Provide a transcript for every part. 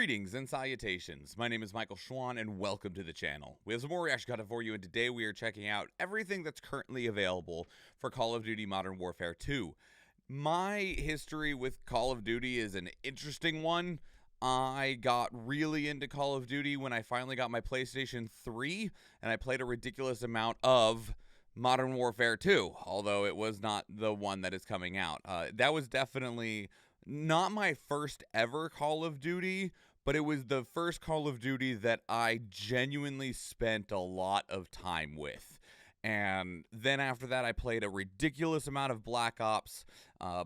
Greetings and salutations. My name is Michael Schwahn and welcome to the channel. We have some more reaction content for you, and today we are checking out everything that's currently available for Call of Duty Modern Warfare 2. My history with Call of Duty is an interesting one. I got really into Call of Duty when I finally got my PlayStation 3, and I played a ridiculous amount of Modern Warfare 2, although it was not the one that is coming out. That was definitely not my first ever Call of Duty, but it was the first Call of Duty that I genuinely spent a lot of time with. And then after that, I played a ridiculous amount of Black Ops, a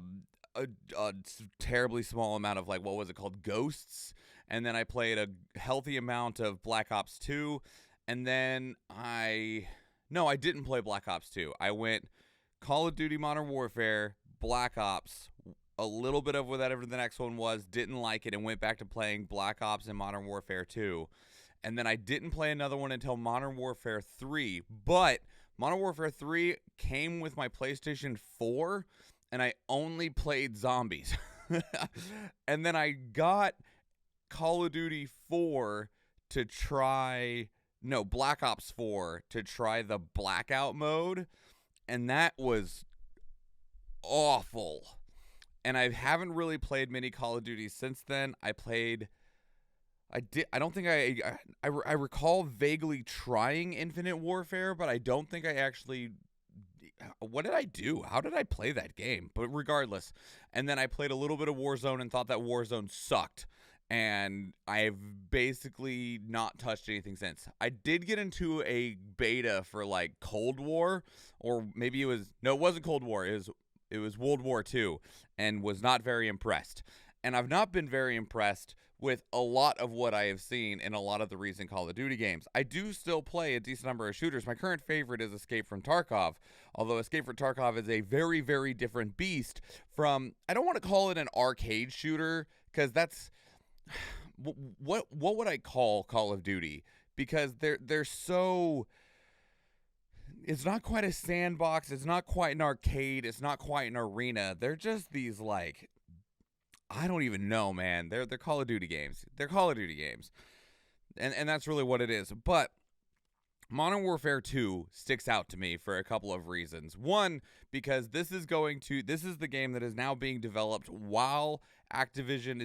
terribly small amount of, like, what was it called, Ghosts, and then I played a healthy amount of Black Ops 2, and then No, I didn't play Black Ops 2. I went Call of Duty Modern Warfare, Black Ops, a little bit of whatever the next one was, didn't like it, and went back to playing Black Ops and Modern Warfare 2. And then I didn't play another one until Modern Warfare 3. But Modern Warfare 3 came with my PlayStation 4, and I only played zombies. And then I got Call of Duty 4 to try... No, Black Ops 4 to try the blackout mode, and that was awful. And I haven't really played many Call of Duty since then. I recall vaguely trying Infinite Warfare, but I don't think I actually... What did I do? How did I play that game? But regardless. And then I played a little bit of Warzone and thought that Warzone sucked. And I've basically not touched anything since. I did get into a beta for, like, Cold War, or maybe it was... No, it wasn't Cold War. It was World War II, and was not very impressed. And I've not been very impressed with a lot of what I have seen in a lot of the recent Call of Duty games. I do still play a decent number of shooters. My current favorite is Escape from Tarkov, although Escape from Tarkov is a very, very different beast from... I don't want to call it an arcade shooter, because that's... What would I call Call of Duty? Because they're so... It's not quite a sandbox. It's not quite an arcade. It's not quite an arena. They're just these, like... I don't even know, man. They're Call of Duty games. They're Call of Duty games. And that's really what it is. But Modern Warfare 2 sticks out to me for a couple of reasons. One, because this is the game that is now being developed while Activision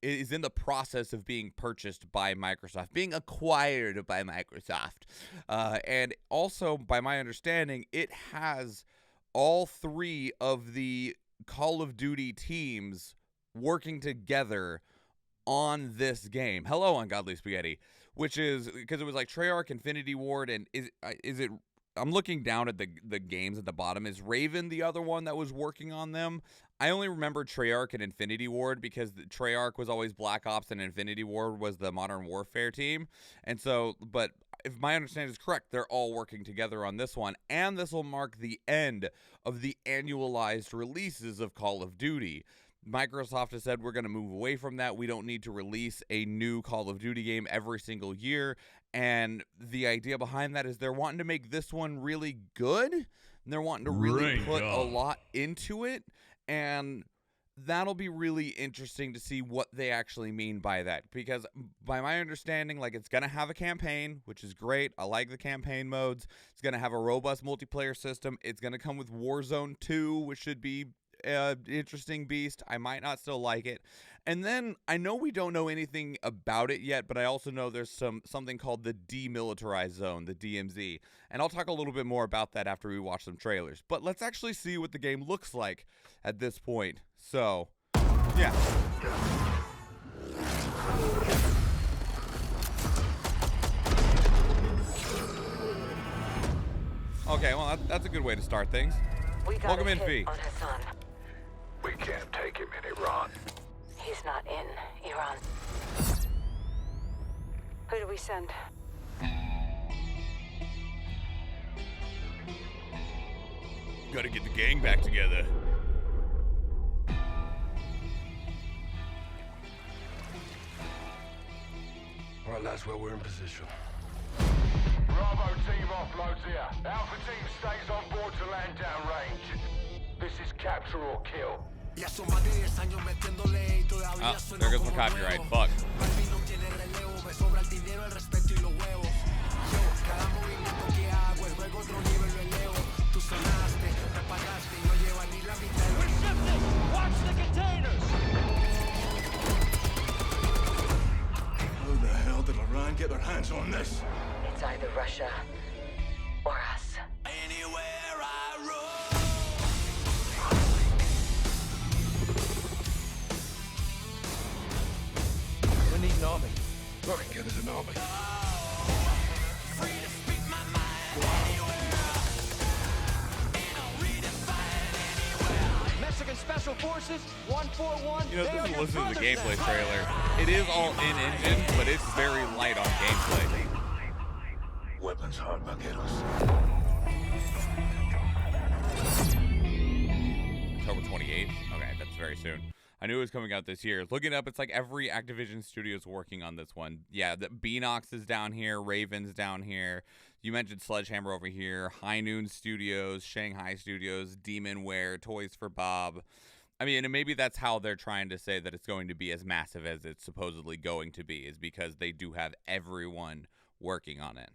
is in the process of being purchased by Microsoft, being acquired by Microsoft. And also, by my understanding, it has all three of the Call of Duty teams working together on this game. Hello, Ungodly Spaghetti. Which is, because it was like Treyarch, Infinity Ward, and is it... I'm looking down at the games at the bottom. Is Raven the other one that was working on them? I only remember Treyarch and Infinity Ward because Treyarch was always Black Ops and Infinity Ward was the Modern Warfare team. And so, but if my understanding is correct, they're all working together on this one. And this will mark the end of the annualized releases of Call of Duty. Microsoft has said we're going to move away from that. We don't need to release a new Call of Duty game every single year. And the idea behind that is they're wanting to make this one really good. And they're wanting to really put a lot into it. And that'll be really interesting to see what they actually mean by that. Because by my understanding, like, it's going to have a campaign, which is great. I like the campaign modes. It's going to have a robust multiplayer system. It's going to come with Warzone 2, which should be interesting beast. I might not still like it. And then I know we don't know anything about it yet, but I also know there's something called the Demilitarized Zone, the DMZ. And I'll talk a little bit more about that after we watch some trailers. But let's actually see what the game looks like at this point. So, yeah. Okay, well, that's a good way to start things. Welcome in, Fee. We can't take him in Iran. He's not in Iran. Who do we send? Gotta get the gang back together. Right, lads, well, we're in position. Bravo team offloads here. Alpha team stays on board to land downrange. This is capture or kill. Oh, there goes my copyright. Fuck. get their hands on this. It's either Russia or us. Anywhere I roam. We need an army. Very good as an army. Free to speak my mind anywhere. And I'll redefine anywhere. Mexican Special Forces, 141. You know, this is listen to the gameplay trailer. It is all in engine, but it's very light on gameplay. Weapons hard, vaqueros. October 28th. Okay, that's very soon. I knew it was coming out this year. Looking up, it's like every Activision studio is working on this one. Yeah, the Beanox is down here, Raven's down here. You mentioned Sledgehammer over here, High Noon Studios, Shanghai Studios, Demonware, Toys for Bob. I mean, and maybe that's how they're trying to say that it's going to be as massive as it's supposedly going to be, is because they do have everyone working on it.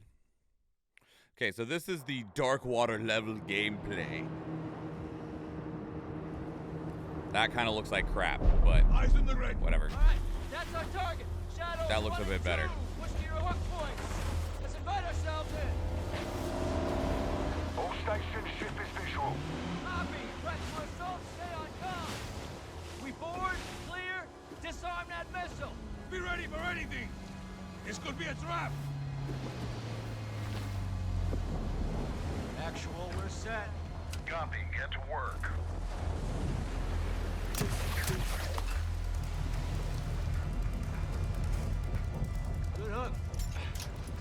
Okay, so this is the Dark Water level gameplay. That kind of looks like crap, but Eyes in the red. whatever. All right, that's our target. Shadow. That looks a bit better. Push to your hook points. Let's invite ourselves in. All stations, ship is visual. Copy. Press for assault. Stay on comm. We board, clear, disarm that missile. Be ready for anything. This could be a trap. Actual, we're set. Copy. Get to work. Good hook.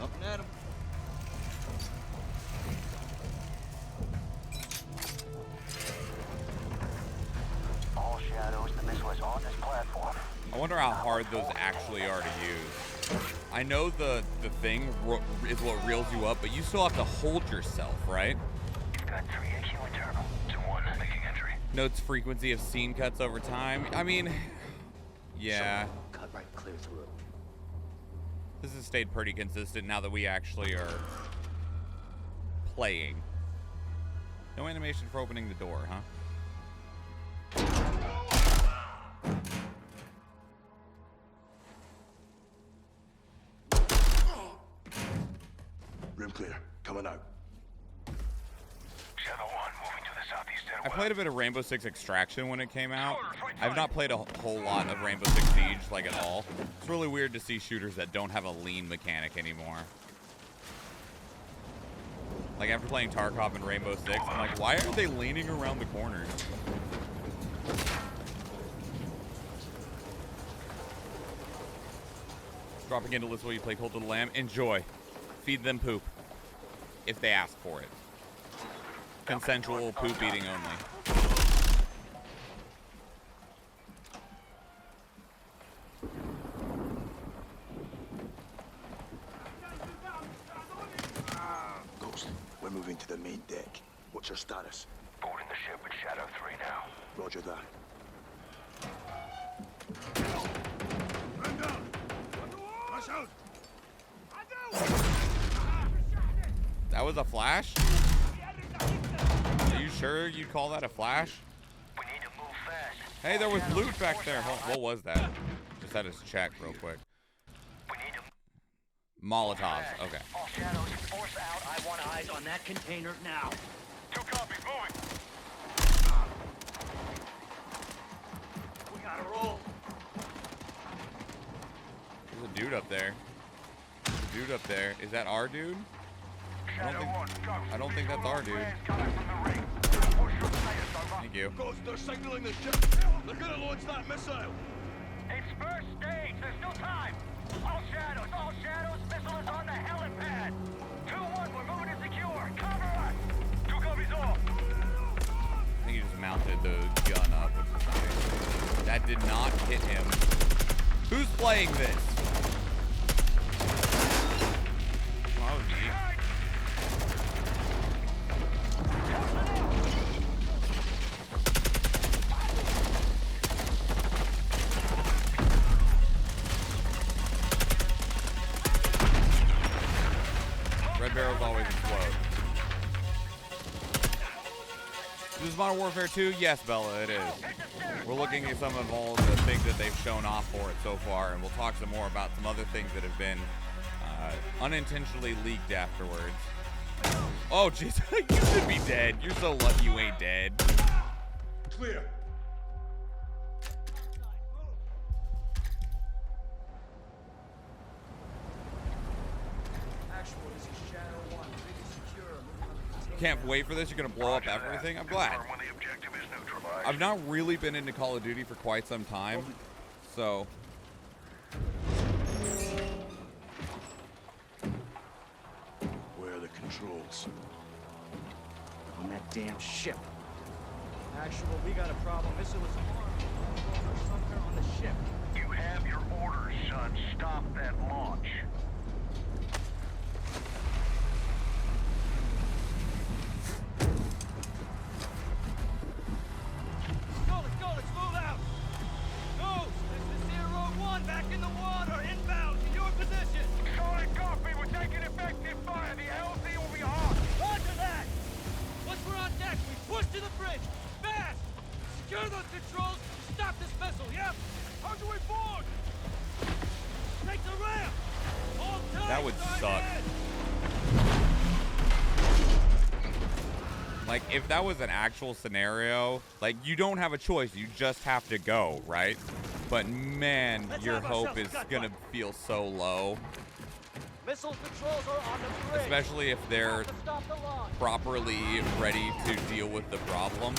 Up and at him. All shadows, the missile is on this platform. I wonder how hard those actually are to use. I know the thing is what reels you up, but you still have to hold yourself, right? You've got 3 AQ internal. 2-1, making entry. Notes frequency of scene cuts over time. I mean, yeah. Cut right clear through. This has stayed pretty consistent now that we actually are playing. No animation for opening the door, huh? Room clear. Coming out. Shadow 1, moving to the southeast I end. played a bit of Rainbow Six Extraction when it came out. I've not played a whole lot of Rainbow Six Siege, like at all. It's really weird to see shooters that don't have a lean mechanic anymore. Like after playing Tarkov and Rainbow Six, I'm like, why are they leaning around the corners? Dropping into list while you play Cult of the Lamb. Enjoy. Feed them poop. If they ask for it. Consensual poop eating only. Ghost, we're moving to the main deck. What's your status? Boarding the ship with Shadow 3 now. Roger that. Man down! Rush out! That was a flash? Are you sure you'd call that a flash? We need to move fast. Hey, there was loot back there. What was that? Just had to check real quick. We need to Molotovs. Okay. all shadows, force out. I want eyes on that container now. 2 copies, moving! We gotta roll. There's a dude up there. There's a dude up there. Is that our dude? I don't think that's our dude. Thank you. Ghost, they're signaling the ship. They're gonna launch that missile. It's first stage. There's still time. All shadows. Missile is on the helipad. 2-1, we're moving to secure. Cover us. 2 copies off. I think he just mounted the gun up, which is nice. That did not hit him. Who's playing this? Oh, gee. Red barrels always explode. Is this Modern Warfare 2? Yes, Bella, it is. We're looking at some of all the things that they've shown off for it so far, and we'll talk some more about some other things that have been unintentionally leaked afterwards. Oh, jeez. You should be dead. You're so lucky you ain't dead. Clear. Can't wait for this. You're going to blow up everything. I'm glad. Confirm when the objective is neutralized. I've not really been into Call of Duty for quite some time, so... Where are the controls? On that damn ship. Actual, we got a problem. Missile is armed. Somewhere on the ship. You have your orders, son. Stop that launch. Let's move out! Ghost, this is Zero 1 back in the water, inbound to your position! Solid copy, we're taking effective fire. The LZ will be hot. Roger that! Once we're on deck, we push to the bridge! Fast! Secure those controls to stop this missile, yep! How do we board? Take the ramp! Hold tight! That would suck. Like, if that was an actual scenario, like, you don't have a choice. You just have to go, right? But, man, your hope is going to feel so low. Missile controls are on the bridge! Especially if they're Stop the launch! properly ready to deal with the problem.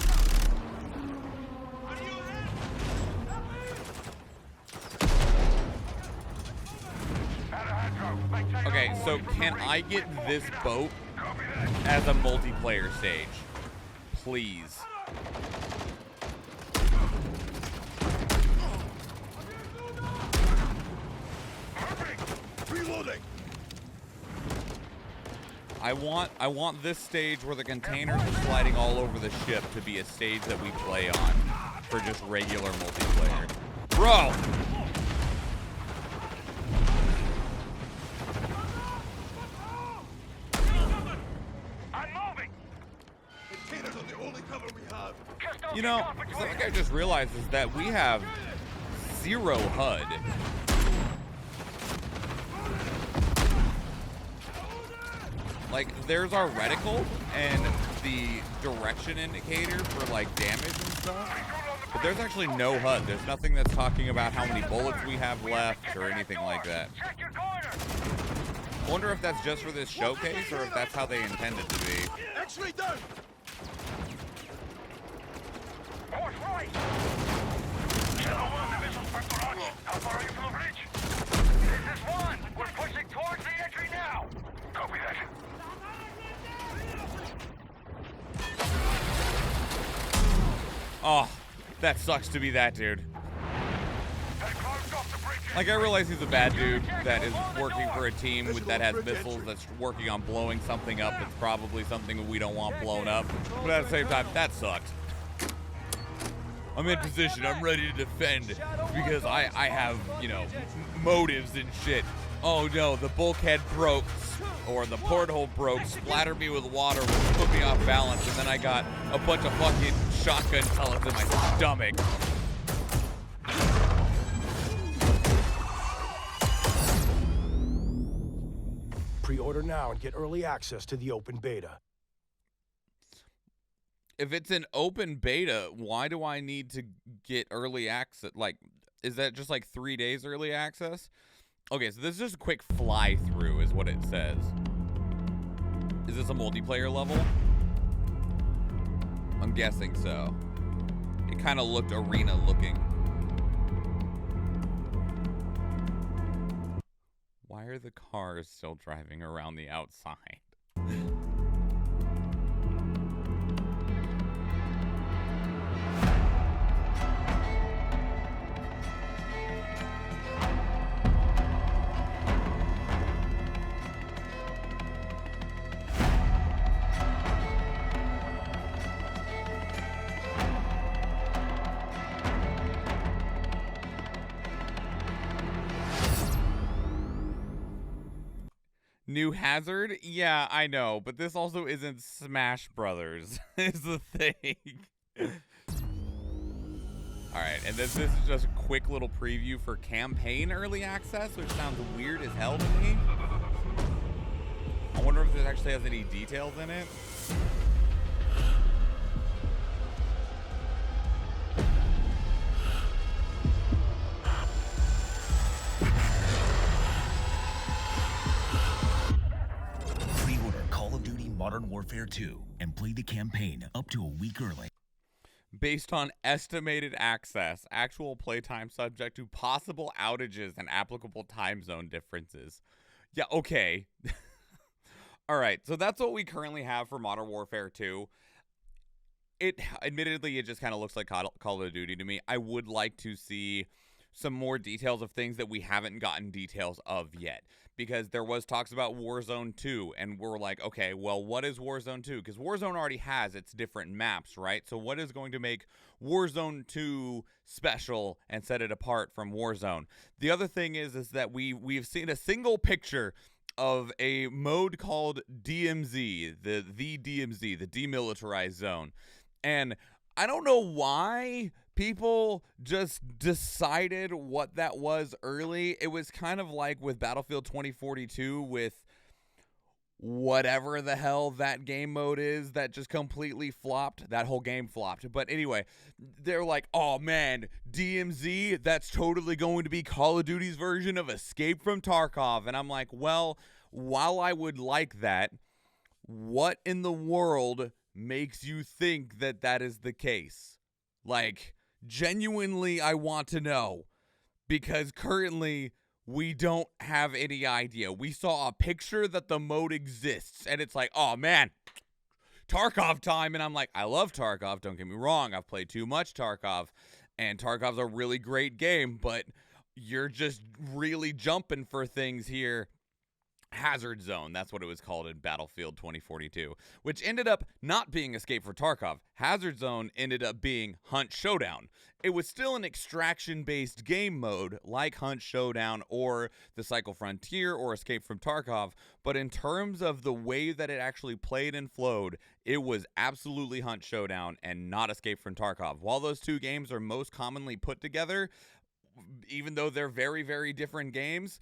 Okay, so can I get this boat as a multiplayer stage? Please. Reloading. I want this stage where the containers are sliding all over the ship to be a stage that we play on for just regular multiplayer. Bro! You know, something I just realized is that we have 0 HUD. Like, there's our reticle and the direction indicator for, like, damage and stuff. But there's actually no HUD. There's nothing that's talking about how many bullets we have left or anything like that. I wonder if that's just for this showcase or if that's how they intend it to be. Actually done. Horse right! Shadow 1, the missile's first launch. How far are you from the bridge? This is 1. We're pushing towards the entry now. Copy that. Oh, that sucks to be that dude. Like, I realize he's a bad dude that is working for a team that has missiles that's working on blowing something up that's probably something we don't want blown up. But at the same time, that sucked. I'm in position. I'm ready to defend because I have, you know, motives and shit. Oh no, the bulkhead broke, or the porthole broke, splattered me with water, which put me off balance, and then I got a bunch of fucking shotgun pellets in my stomach. Pre-order now and get early access to the open beta. If it's an open beta, why do I need to get early access? Like, is that just like 3 days early access? Okay, so this is just a quick fly through is what it says. Is this a multiplayer level? I'm guessing so. It kind of looked arena looking. Why are the cars still driving around the outside? New hazard? Yeah, I know, but this also isn't Smash Brothers, is the thing. Alright, and then this is just a quick little preview for campaign early access, which sounds weird as hell to me. I wonder if this actually has any details in it. Pre-order Call of Duty Modern Warfare 2 and play the campaign up to a week early. Based on estimated access, actual playtime subject to possible outages and applicable time zone differences. Yeah, okay. All right, so that's what we currently have for Modern Warfare 2. Admittedly, it just kind of looks like Call of Duty to me. I would like to see some more details of things that we haven't gotten details of yet, because there was talks about Warzone 2, and we're like, okay, well, what is Warzone 2? Because Warzone already has its different maps, right? So what is going to make Warzone 2 special and set it apart from Warzone? The other thing is that we've seen a single picture of a mode called DMZ, the DMZ, the Demilitarized Zone. And I don't know why people just decided what that was early. It was kind of like with Battlefield 2042 with whatever the hell that game mode is that just completely flopped. That whole game flopped. But anyway, they're like, oh man, DMZ, that's totally going to be Call of Duty's version of Escape from Tarkov. And I'm like, well, while I would like that, what in the world makes you think that that is the case? Like, genuinely, I want to know, because currently we don't have any idea. We saw a picture that the mode exists, and it's like, oh man, Tarkov time. And I'm like, I love Tarkov, don't get me wrong. I've played too much Tarkov, and Tarkov's a really great game, but you're just really jumping for things here. Hazard Zone, that's what it was called in Battlefield 2042, which ended up not being Escape for Tarkov. Hazard Zone ended up being Hunt Showdown. It was still an extraction-based game mode like Hunt Showdown or the Cycle Frontier or Escape from Tarkov, but in terms of the way that it actually played and flowed, it was absolutely Hunt Showdown and not Escape from Tarkov. While those two games are most commonly put together, even though they're very, very different games,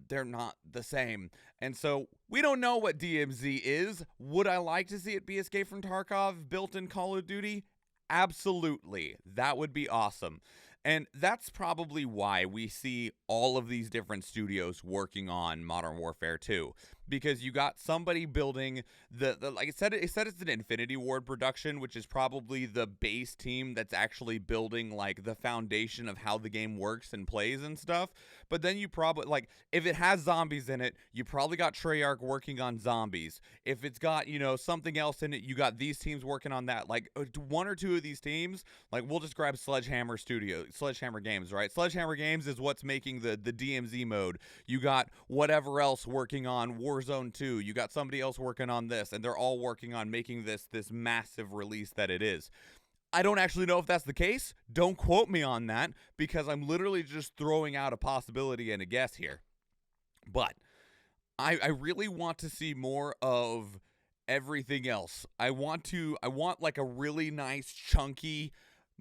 they're not the same. And so we don't know what DMZ is. Would I like to see it be Escape from Tarkov built in Call of Duty? Absolutely. That would be awesome. And that's probably why we see all of these different studios working on Modern Warfare 2. Because you got somebody building the like I said, it's an Infinity Ward production, which is probably the base team that's actually building like the foundation of how the game works and plays and stuff. But then you probably, like, if it has zombies in it, you probably got Treyarch working on zombies. If it's got, something else in it, you got these teams working on that. Like, one or two of these teams, like, we'll just grab Sledgehammer Games, right? Sledgehammer Games is what's making the DMZ mode. You got whatever else working on Warzone 2. You got somebody else working on this, and they're all working on making this massive release that it is. I don't actually know if that's the case. Don't quote me on that, because I'm literally just throwing out a possibility and a guess here. But I really want to see more of everything else. I want like a really nice chunky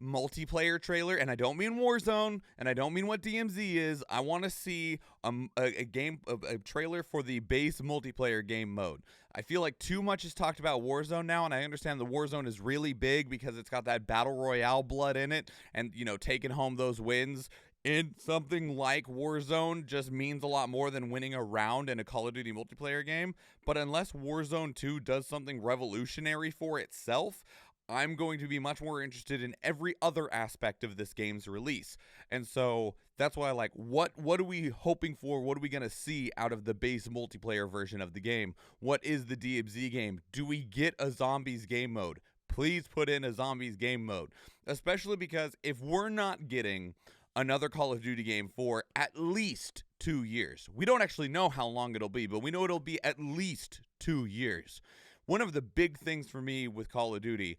multiplayer trailer, and I don't mean Warzone, and I don't mean what DMZ is. I want to see a trailer for the base multiplayer game mode. I feel like too much is talked about Warzone now, and I understand the Warzone is really big because it's got that battle royale blood in it, and taking home those wins in something like Warzone just means a lot more than winning a round in a Call of Duty multiplayer game. But unless Warzone 2 does something revolutionary for itself, I'm going to be much more interested in every other aspect of this game's release. And so that's why, like, what are we hoping for? What are we going to see out of the base multiplayer version of the game? What is the DMZ game? Do we get a zombies game mode? Please put in a zombies game mode. Especially because if we're not getting another Call of Duty game for at least 2 years, we don't actually know how long it'll be, but we know it'll be at least 2 years. One of the big things for me with Call of Duty,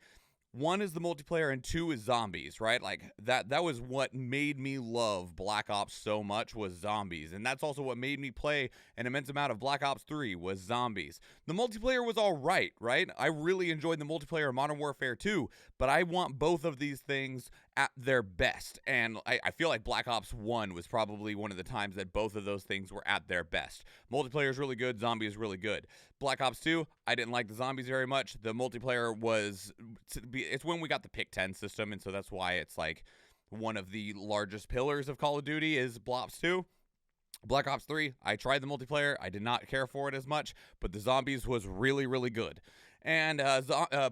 one is the multiplayer, and two is zombies, right? Like, that was what made me love Black Ops so much, was zombies. And that's also what made me play an immense amount of Black Ops 3, was zombies. The multiplayer was all right? I really enjoyed the multiplayer of Modern Warfare 2, but I want both of these things at their best. And I feel like Black Ops 1 was probably one of the times that both of those things were at their best. Multiplayer is really good. Zombie is really good. Black Ops 2, I didn't like the zombies very much. The multiplayer was, it's when we got the pick 10 system, and so that's why it's like one of the largest pillars of Call of Duty is Black Ops 2. Black Ops 3, I tried the multiplayer. I did not care for it as much, but the zombies was really, really good. And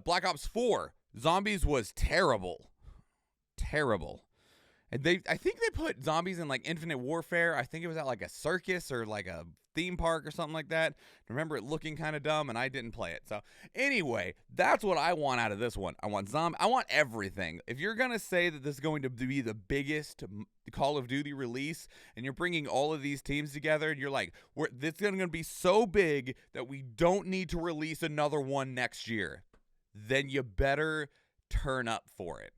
Black Ops 4, zombies was terrible. Terrible. And I think they put zombies in like Infinite Warfare. I think it was at like a circus or like a theme park or something like that. I remember it looking kind of dumb, and I didn't play it. So anyway, that's what I want out of this one. I want I want everything. If you're gonna say that this is going to be the biggest Call of Duty release, and you're bringing all of these teams together, and you're like, this is gonna be so big that we don't need to release another one next year, then you better turn up for it.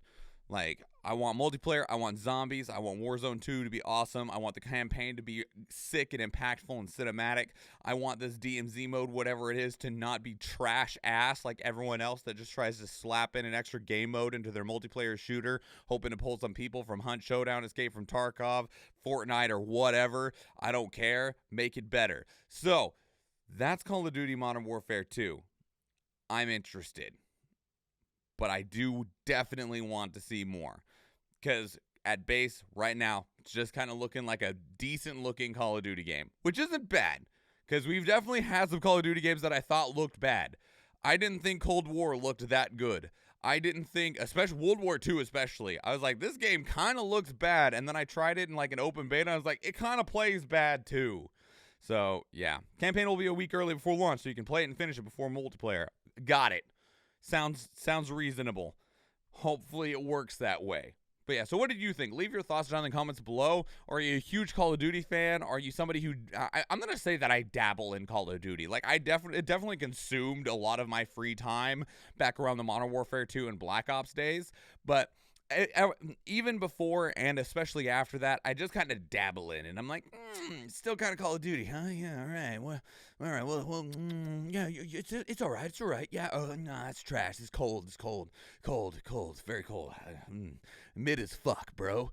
Like, I want multiplayer, I want zombies, I want Warzone 2 to be awesome, I want the campaign to be sick and impactful and cinematic, I want this DMZ mode, whatever it is, to not be trash ass like everyone else that just tries to slap in an extra game mode into their multiplayer shooter, hoping to pull some people from Hunt Showdown, Escape from Tarkov, Fortnite, or whatever. I don't care, make it better. So, that's Call of Duty Modern Warfare 2. I'm interested. But I do definitely want to see more. Because at base, right now, it's just kind of looking like a decent-looking Call of Duty game. Which isn't bad. Because we've definitely had some Call of Duty games that I thought looked bad. I didn't think Cold War looked that good. I didn't think, especially World War II especially, I was like, this game kind of looks bad. And then I tried it in like an open beta. I was like, it kind of plays bad too. So, yeah. Campaign will be a week early before launch, so you can play it and finish it before multiplayer. Got it. Sounds reasonable. Hopefully it works that way. But yeah, so what did you think? Leave your thoughts down in the comments below. Are you a huge Call of Duty fan? Are you somebody who... I'm going to say that I dabble in Call of Duty. Like, it definitely consumed a lot of my free time back around the Modern Warfare 2 and Black Ops days. But even before and especially after that, I just kind of dabble in. And I'm like, still kind of Call of Duty, huh? Yeah, all right. Well, all right. Well, yeah, it's all right. It's all right. Yeah. Oh, no, it's trash. It's cold. It's cold. Cold. It's very cold. Mid as fuck, bro.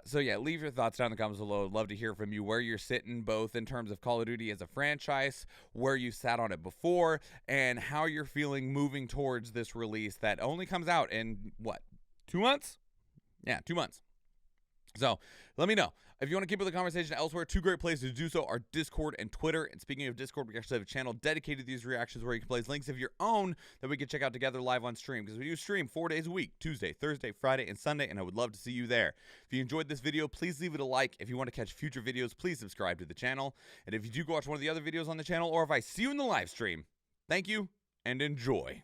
So yeah, leave your thoughts down in the comments below. I'd love to hear from you where you're sitting, both in terms of Call of Duty as a franchise, where you sat on it before, and how you're feeling moving towards this release that only comes out in, what, 2 months? Yeah, 2 months. So let me know. If you want to keep up the conversation elsewhere, 2 great places to do so are Discord and Twitter. And speaking of Discord, we actually have a channel dedicated to these reactions where you can place links of your own that we can check out together live on stream. Because we do stream 4 days a week, Tuesday, Thursday, Friday, and Sunday. And I would love to see you there. If you enjoyed this video, please leave it a like. If you want to catch future videos, please subscribe to the channel. And if you do go watch one of the other videos on the channel, or if I see you in the live stream, thank you and enjoy.